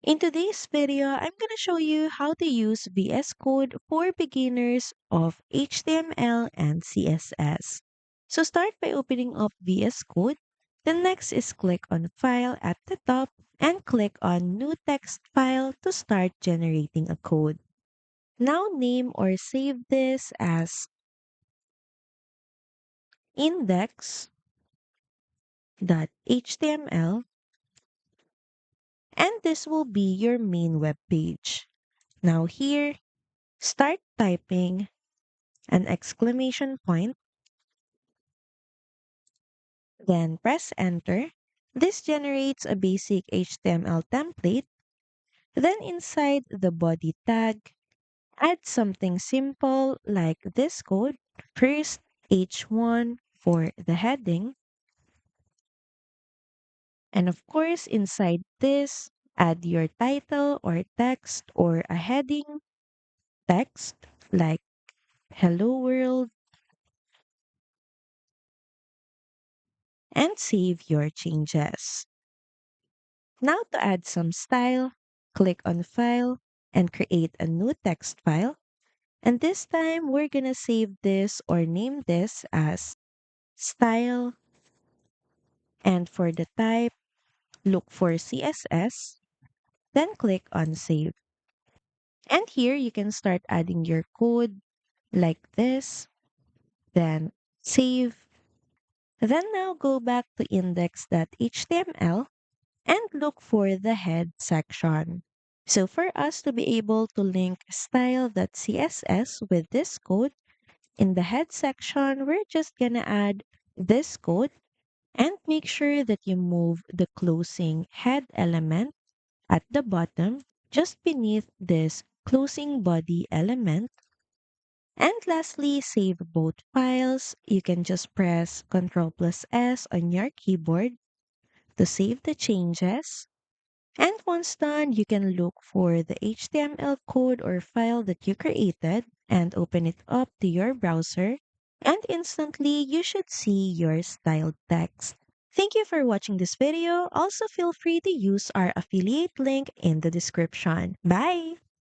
In today's video, I'm going to show you how to use VS Code for beginners of HTML and CSS. So start by opening up VS Code. Then next is click on File at the top and click on New Text File to start generating a code. Now name or save this as index.html, and this will be your main web page. Now here, start typing an exclamation point, then press enter. This generates a basic HTML template. Then inside the body tag, add something simple like this code. First, H1 for the heading. And of course, inside this, add your title or text or a heading text like Hello World and save your changes. Now to add some style, click on File and create a new text file. And this time we're gonna save this or name this as style. And for the type, look for CSS, then click on Save. And here you can start adding your code like this, then save. Then now go back to index.html and look for the head section. So for us to be able to link style.css with this code, in the head section, we're just gonna add this code and make sure that you move the closing head element at the bottom just beneath this closing body element. And lastly, save both files. You can just press Ctrl plus S on your keyboard to save the changes. And once done, you can look for the HTML code or file that you created and open it up to your browser. And instantly, you should see your styled text. Thank you for watching this video. Also, feel free to use our affiliate link in the description. Bye!